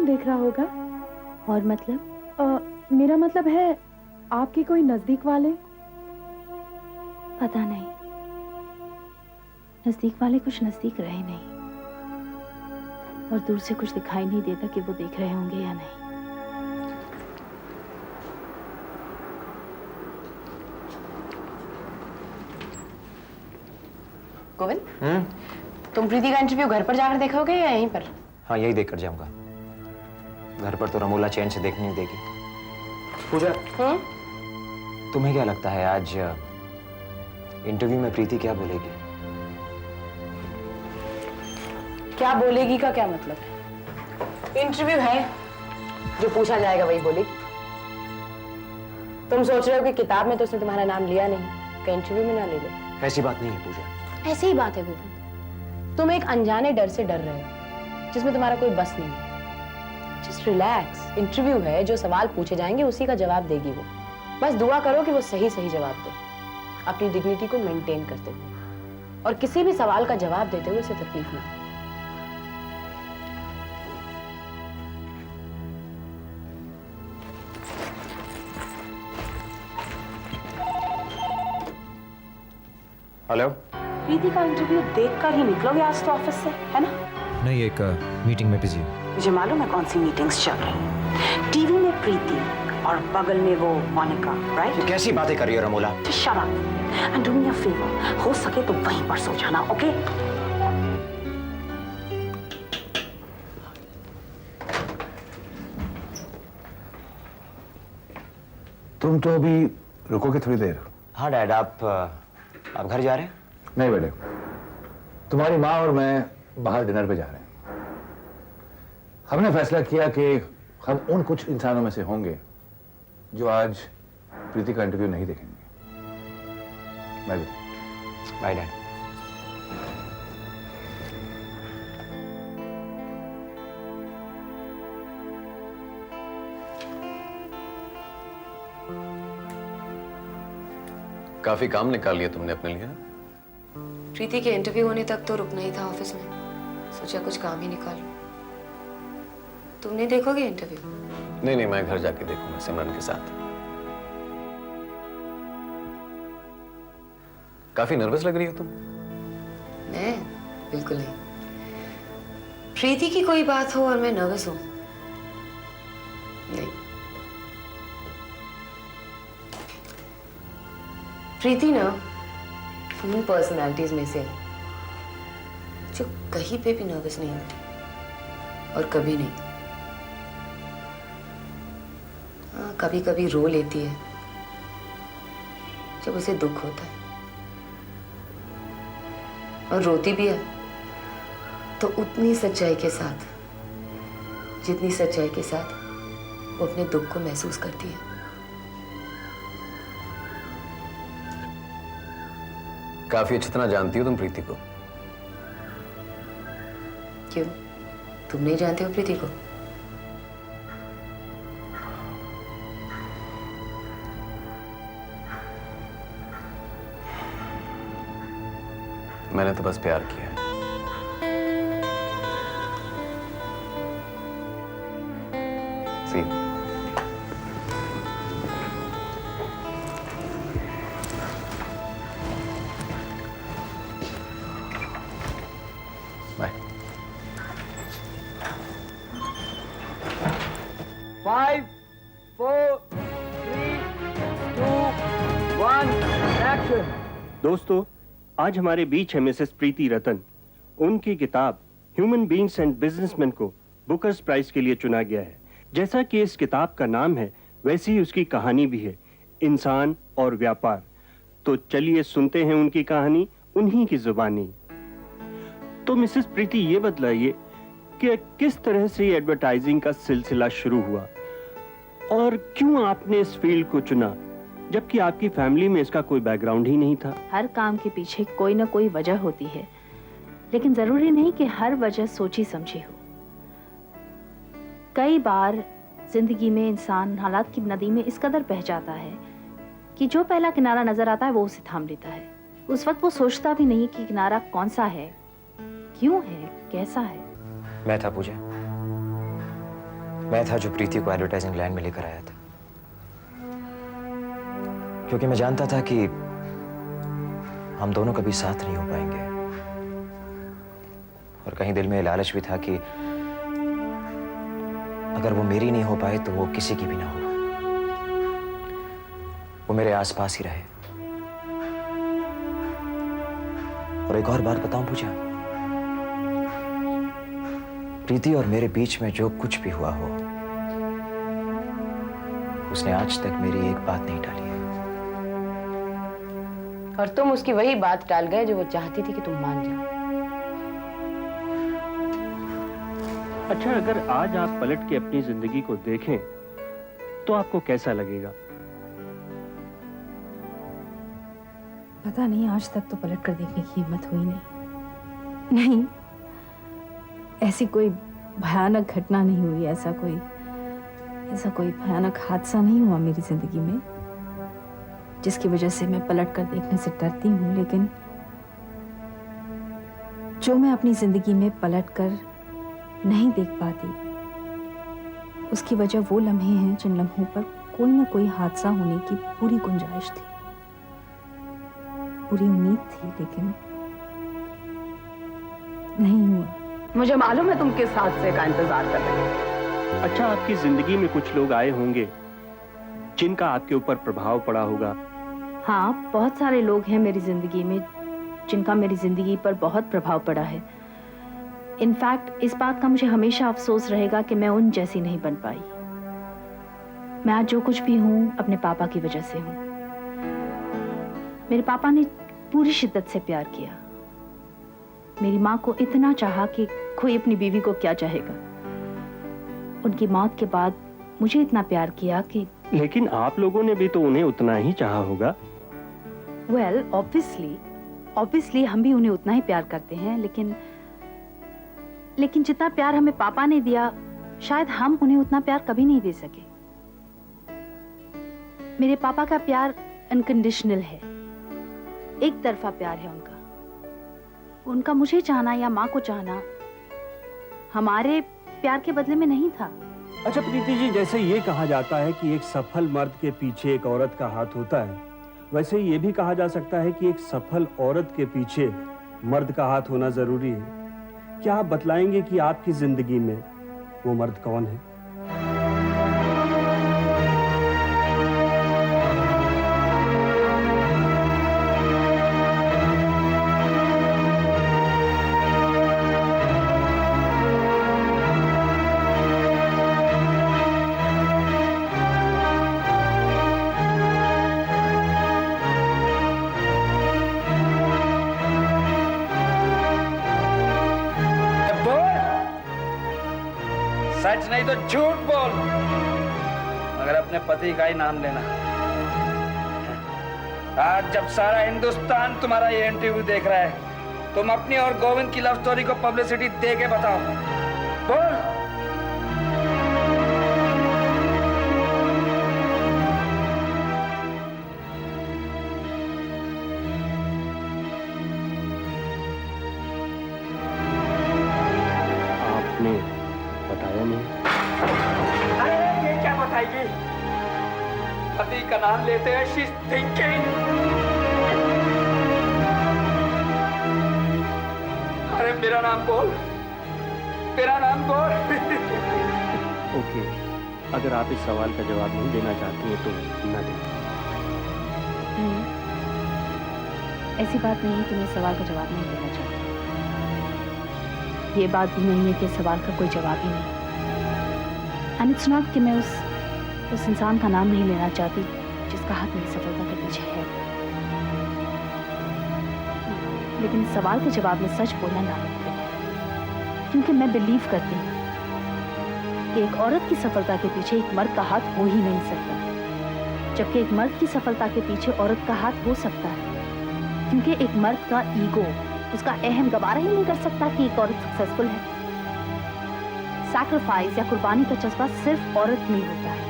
कौन देख रहा होगा? और मतलब? मेरा मतलब है आपके कोई नजदीक वाले। पता नहीं, नजदीक वाले कुछ नजदीक रहे नहीं और दूर से कुछ दिखाई नहीं देता कि वो देख रहे होंगे या नहीं। गोविंद, तुम प्रीति का इंटरव्यू घर पर जाकर देखोगे या यहीं पर? हाँ, यही देख कर जाऊंगा। घर पर तो रमोला चैन से देखने नहीं देगी। पूजा, तुम्हें क्या लगता है आज इंटरव्यू में प्रीति क्या बोलेगी? क्या बोलेगी का क्या मतलब है? इंटरव्यू है, जो पूछा जाएगा वही बोलेगी। तुम सोच रहे हो कि किताब में तो उसने तुम्हारा नाम लिया नहीं, कहीं इंटरव्यू में ना ले लो। ऐसी बात नहीं है पूजा। ऐसी ही बात है गोविंद, तुम एक अनजाने डर से डर रहे हो जिसमें तुम्हारा कोई बस नहीं है। जस्ट रिलैक्स, इंटरव्यू है, जो सवाल पूछे जाएंगे उसी का जवाब देगी वो। बस दुआ करो कि वो सही सही जवाब दे, अपनी डिग्निटी को मेंटेन करते हुए, और किसी भी सवाल का जवाब देते हुए उसे तकलीफ ना हो। हेलो। प्रीति का इंटरव्यू देखकर ही निकलोगे आज तो ऑफिस से, है ना? नहीं, एक मीटिंग में बिजी हूँ। मुझे मालूम है कौन सी मीटिंग्स चल रही। टीवी में प्रीति और बगल में वो मोनिका, राइट? ये कैसी बातें कर रही हो Ramola? Shut up and do me a favour, हो सके तो वहीं पर सो जाना, ओके? तुम तो अभी रुकोगे थोड़ी देर? हाँ डैड, आप घर जा रहे हैं? नहीं बेटे, तुम्हारी माँ और मैं बाहर डिनर पे जा रहे हैं। हमने फैसला किया कि हम उन कुछ इंसानों में से होंगे जो आज प्रीति का इंटरव्यू नहीं देखेंगे। बाय बेटे। Bye dad. काफी काम निकाल लिया तुमने अपने लिए। प्रीति के इंटरव्यू होने तक तो रुकना ही था ऑफिस में, सोचा कुछ काम ही निकाल लूं। तुम नहीं देखोगे इंटरव्यू? नहीं नहीं, मैं घर जाके देखूंगा सिमरन के साथ। काफी नर्वस लग रही हो तुम। मैं बिल्कुल नहीं। प्रीति की कोई बात हो और मैं नर्वस हूं? नहीं। प्रीति ना उन पर्सनालिटीज में से जो कहीं पे भी नर्वस नहीं होती, और कभी नहीं। हाँ, कभी कभी रो लेती है जब उसे दुख होता है, और रोती भी है तो उतनी सच्चाई के साथ जितनी सच्चाई के साथ वो अपने दुख को महसूस करती है। काफी अच्छी तरह जानती हो तुम प्रीति को। क्यों, तुम नहीं जानते हो प्रीति को? मैंने तो बस प्यार किया है। See you. Bye. 5, 4, 3, 2, 1, एक्शन। दोस्तों, आज हमारे बीच है मिसेस प्रीति रतन। उनकी किताब ह्यूमन बीइंग्स एंड बिजनेसमैन को बुकर्स प्राइज के लिए चुना गया है। जैसा कि इस किताब का नाम है, वैसी ही उसकी कहानी भी है, इंसान और व्यापार। तो चलिए सुनते हैं उनकी कहानी उन्हीं की जुबानी। तो मिसेस प्रीति, ये बतलाइए कि किस तरह से एडवर्टाइजिंग का सिलसिला शुरू हुआ और क्यों आपने इस फील्ड को चुना, जबकि आपकी फैमिली में इसका कोई बैकग्राउंड ही नहीं था। हर काम के पीछे कोई ना कोई वजह होती है, लेकिन जरूरी नहीं कि हर वजह सोची समझी हो। कई बार जिंदगी में इंसान हालात की नदी में इस कदर बह जाता है कि जो पहला किनारा नजर आता है वो उसे थाम लेता है। उस वक्त वो सोचता भी नहीं कि किनारा कौन सा है, क्यों है, कैसा है। मैं था पूजा। मैं था जो प्रीति को एडवर्टाइजिंग लैंड में लेकर आया था, क्योंकि मैं जानता था कि हम दोनों कभी साथ नहीं हो पाएंगे, और कहीं दिल में लालच भी था कि अगर वो मेरी नहीं हो पाए तो वो किसी की भी ना हो, वो मेरे आसपास ही रहे। और एक और बात बताऊं पूजा, प्रीति और मेरे बीच में जो कुछ भी हुआ हो, उसने आज तक मेरी एक बात नहीं टाली है। और तुम उसकी वही बात टाल गए जो वो चाहती थी कि तुम मान जाओ। अच्छा, अगर आज आप पलट के अपनी जिंदगी को देखें तो आपको कैसा लगेगा? पता नहीं, आज तक तो पलट कर देखने की हिम्मत हुई नहीं। ऐसी कोई भयानक घटना नहीं हुई, ऐसा कोई भयानक हादसा नहीं हुआ मेरी जिंदगी में जिसकी वजह से मैं पलट कर देखने से डरती हूँ। लेकिन जो मैं अपनी जिंदगी में पलट कर नहीं देख पाती, उसकी वजह वो लम्हे हैं जिन लम्हों पर कोई ना कोई हादसा होने की पूरी गुंजाइश थी, पूरी उम्मीद थी, लेकिन नहीं हुआ। मुझे मालूम है तुम किस हादसे का इंतजार कर रहे हो। अच्छा, आपकी जिंदगी में कुछ लोग आए होंगे जिनका आपके ऊपर प्रभाव पड़ा होगा। हाँ, बहुत सारे लोग हैं मेरी जिंदगी में जिनका मेरी जिंदगी पर बहुत प्रभाव पड़ा है। इनफैक्ट इस बात का मुझे हमेशा अफसोस रहेगा कि मैं उन जैसी नहीं बन पाई। मैं आज जो कुछ भी हूँ अपने पापा की वजह से हूँ। मेरे पापा ने पूरी शिद्दत से प्यार किया, मेरी माँ को इतना चाहा कि कोई अपनी बीवी को क्या चाहेगा। उनकी मौत के बाद मुझे इतना प्यार किया कि लेकिन आप लोगों ने भी तो उन्हें उतना ही चाहा होगा। वेल, ऑब्वियसली हम भी उन्हें उतना ही प्यार करते हैं, लेकिन जितना प्यार हमें पापा ने दिया, शायद हम उन्हें उतना प्यार कभी नहीं दे सके। मेरे पापा का प्यार अनकंडीशनल है, एक तरफा प्यार है उनका मुझे चाहना या माँ को चाहना हमारे प्यार के बदले में नहीं था। अच्छा प्रीति जी, जैसे ये कहा जाता है कि एक सफल मर्द के पीछे एक औरत का हाथ होता है, वैसे ये भी कहा जा सकता है कि एक सफल औरत के पीछे मर्द का हाथ होना जरूरी है। क्या आप बतलाएंगे कि आपकी जिंदगी में वो मर्द कौन है? सच नहीं तो झूठ बोल, मगर अपने पति का ही नाम लेना। आज जब सारा हिंदुस्तान तुम्हारा ये इंटरव्यू देख रहा है, तुम अपनी और गोविंद की लव स्टोरी को पब्लिसिटी दे के बताओ। बोल। आपने बताया नहीं। अरे ये क्या बताएगी? पति का नाम लेते हैं शी इज थिंकिंग। अरे मेरा नाम बोल, मेरा नाम बोल। ओके, अगर आप इस सवाल का जवाब नहीं देना चाहती हैं तो ना दें। ऐसी बात नहीं है कि मैं सवाल का जवाब नहीं देना चाहती। ये बात भी नहीं है कि सवाल का कोई जवाब ही नहीं। एंड इट्स नॉट कि मैं उस इंसान का नाम नहीं लेना चाहती जिसका हाथ मेरी सफलता के पीछे है, लेकिन इस सवाल के जवाब में सच बोलना नामुमकिन है, क्योंकि मैं बिलीव करती हूँ कि एक औरत की सफलता के पीछे एक मर्द का हाथ हो ही नहीं सकता, जबकि एक मर्द की सफलता के पीछे औरत का हाथ हो सकता है, क्योंकि एक मर्द का ईगो, उसका अहम गवारा ही नहीं कर सकता कि एक औरत सक्सेसफुल है। सैक्रिफाइस या कुर्बानी का जज्बा सिर्फ औरत में होता है।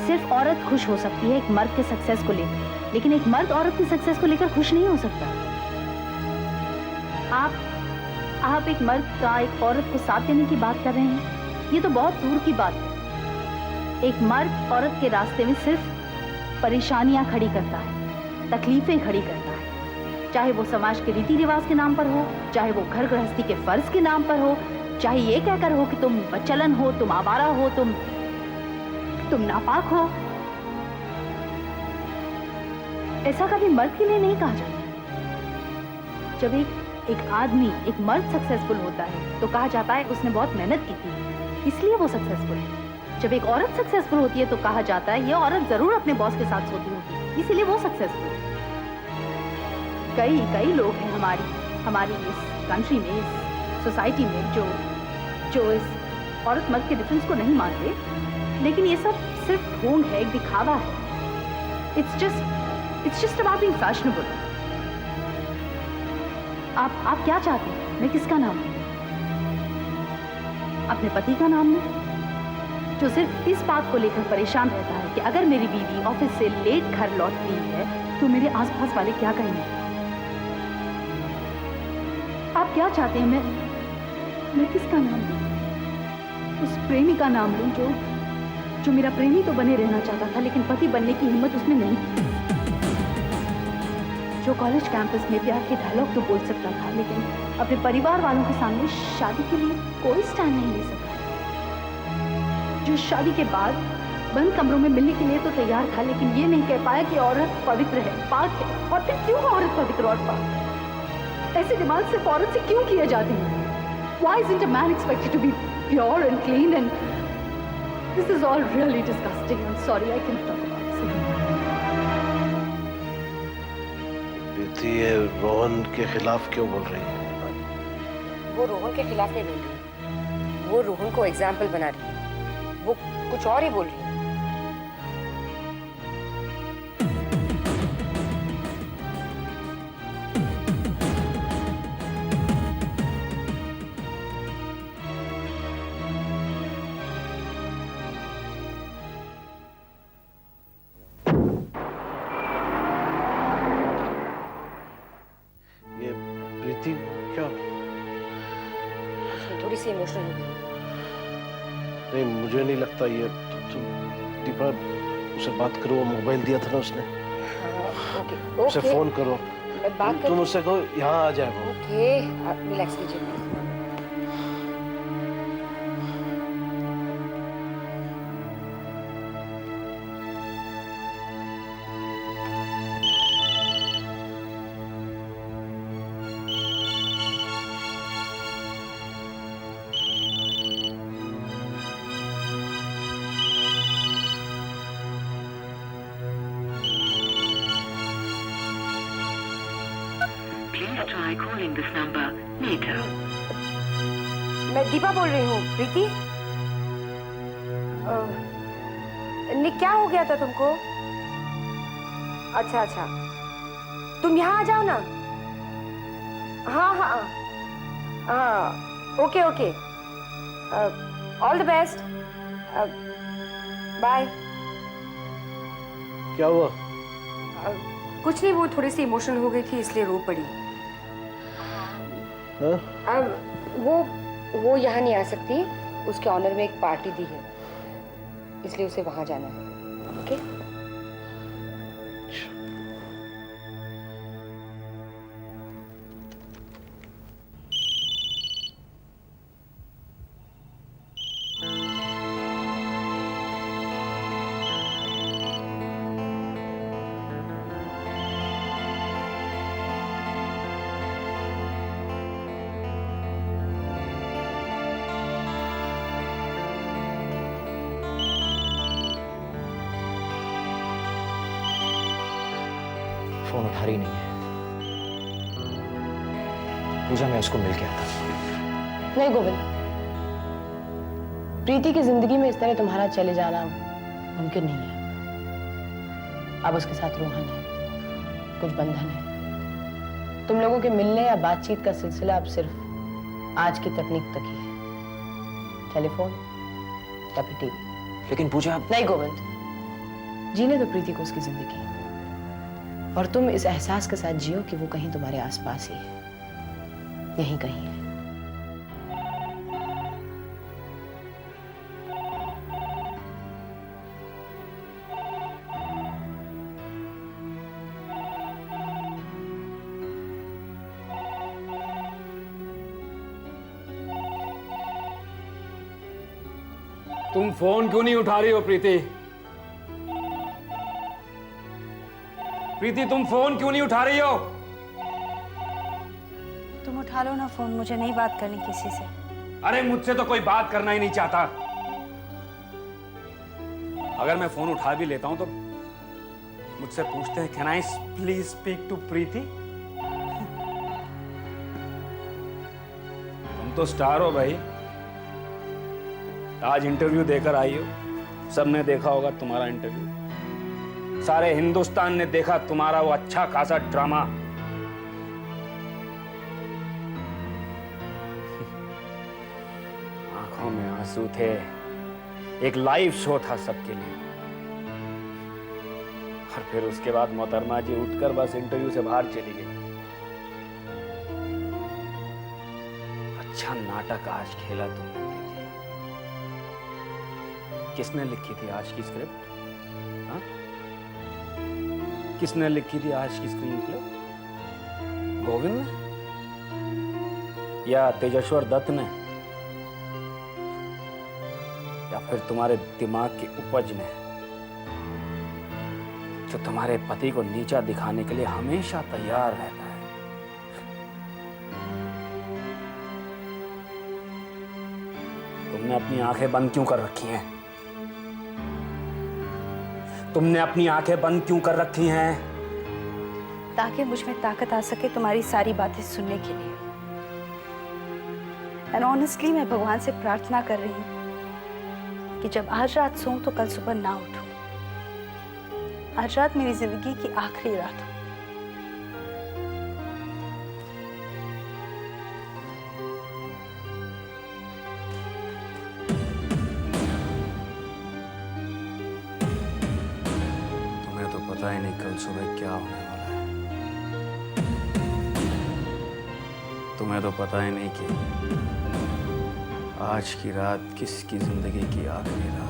सिर्फ औरत खुश हो सकती है एक मर्द के सक्सेस को लेकर, लेकिन एक मर्द औरत की सक्सेस को लेकर खुश नहीं हो सकता। आप एक मर्द का एक औरत को साथ देने की बात कर रहे हैं, ये तो बहुत दूर की बात है। एक मर्द औरत के रास्ते में सिर्फ परेशानियां खड़ी करता है, तकलीफें खड़ी करता है, चाहे वो समाज के रीति रिवाज के नाम पर हो, चाहे वो घर गृहस्थी के फर्ज के नाम पर हो, चाहे ये कहकर हो कि तुम बच्चलन हो, तुम आवारा हो, तुम नापाक हो। ऐसा कभी मर्द के लिए नहीं कहा जाता। जब एक आदमी, एक मर्द सक्सेसफुल होता है तो कहा जाता है उसने बहुत मेहनत की थी इसलिए वो सक्सेसफुल है। जब एक औरत सक्सेसफुल होती है तो कहा जाता है ये औरत जरूर अपने बॉस के साथ सोती होगी इसीलिए वो सक्सेसफुल है। कई लोग हैं हमारी इस कंट्री में, इस सोसाइटी में जो इस औरत मर्द के डिफरेंस को नहीं मानते, लेकिन ये सब सिर्फ ढोंग है, एक दिखावा है। It's just about being fashionable. आप क्या चाहते हैं? मैं किसका नाम लूं? अपने पति का नाम लूं, जो सिर्फ इस बात को लेकर परेशान रहता है कि अगर मेरी बीवी ऑफिस से लेट घर लौटती है तो मेरे आसपास वाले क्या कहेंगे? आप क्या चाहते हैं? मैं किसका नाम लूं? उस प्रेमी का नाम लूं जो मेरा प्रेमी तो बने रहना चाहता था लेकिन पति बनने की हिम्मत उसमें नहीं थी, जो कॉलेज कैंपस में प्यार के डायलॉग तो बोल सकता था लेकिन अपने परिवार वालों के सामने शादी के लिए कोई स्टैंड नहीं ले सका, जो शादी के बाद बंद कमरों में मिलने के लिए तो तैयार था लेकिन ये नहीं कह पाया कि औरत पवित्र है, पाक है। और फिर क्यों औरत पवित्र और पाक है? ऐसे डिमांड सिर्फ औरत से क्यों किए जाते हैं? Why isn't a man expected to be pure and clean? And this is all really disgusting. I'm sorry, I can't talk about this. प्रीति, ये रोहन के खिलाफ क्यों बोल रही है? वो रोहन के खिलाफ नहीं बोल रही, वो रोहन को एग्जाम्पल बना रही है। वो कुछ और ही बोल रही है। ये प्रीति क्या? थोड़ी सी इमोशनल हो गई। नहीं, मुझे नहीं लगता ये। तुम दीपा उसे बात करो, वो मोबाइल दिया था ना उसने। ओके उसे फोन करो, मैं बात तुम उससे कहो यहाँ आ जाए वो। ओके, आप रिलैक्स कीजिए। Try calling this number later. मैं दीपा बोल रही हूँ। प्रीति, निक, क्या हो गया था तुमको? अच्छा, तुम यहाँ आ जाओ ना। हाँ, okay, all the best, bye. क्या हुआ? कुछ नहीं, वो थोड़ी सी इमोशनल हो गई थी इसलिए रो पड़ी। हाँ? वो यहाँ नहीं आ सकती, उसके ऑनर में एक पार्टी दी है इसलिए उसे वहां जाना है। ओके? फोन उठा रही नहीं है। पूजा, मैं उसको मिल के आता। नहीं गोविंद, प्रीति की जिंदगी में इस तरह तुम्हारा चले जाना मुमकिन नहीं है। अब उसके साथ रोहन है, कुछ बंधन है। तुम लोगों के मिलने या बातचीत का सिलसिला अब सिर्फ आज की तकनीक तक ही है, टेलीफोन या फिर टीवी। लेकिन पूजा, नहीं गोविंद, जीने दो प्रीति को उसकी जिंदगी, और तुम इस एहसास के साथ जियो कि वो कहीं तुम्हारे आसपास ही है, यहीं कहीं है। तुम फोन क्यों नहीं उठा रही हो प्रीति? प्रीति तुम फोन क्यों नहीं उठा रही हो? तुम उठा लो ना फोन, मुझे नहीं बात करनी किसी से। अरे मुझसे तो कोई बात करना ही नहीं चाहता। अगर मैं फोन उठा भी लेता हूं तो मुझसे पूछते हैं can I please speak to Preeti? तुम तो स्टार हो भाई, आज इंटरव्यू देकर आई हो, सबने देखा होगा तुम्हारा इंटरव्यू, सारे हिंदुस्तान ने देखा तुम्हारा वो अच्छा खासा ड्रामा। आंखों में आंसू थे, एक लाइव शो था सबके लिए, और फिर उसके बाद मोहतरमा जी उठकर बस इंटरव्यू से बाहर चली गई। अच्छा नाटक आज खेला तुमने। किसने लिखी थी आज की स्क्रिप्ट? हाँ? किसने लिखी थी आज की स्क्रीन प्ले? गोविंद ने या तेजस्वर दत्त ने या फिर तुम्हारे दिमाग की उपज ने, जो तुम्हारे पति को नीचा दिखाने के लिए हमेशा तैयार रहता है। तुमने अपनी आंखें बंद क्यों कर रखी हैं? तुमने अपनी आंखें बंद क्यों कर रखी हैं? ताकि मुझ में ताकत आ सके तुम्हारी सारी बातें सुनने के लिए। एंड ऑनेस्टली मैं भगवान से प्रार्थना कर रही हूँ कि जब आज रात सोऊं तो कल सुबह ना उठूं। आज रात मेरी जिंदगी की आखिरी रात हो। तुम्हें तो पता ही नहीं कल सुबह क्या होने वाला है। तुम्हें तो पता ही नहीं कि आज की रात किसकी जिंदगी की आखिरी रात।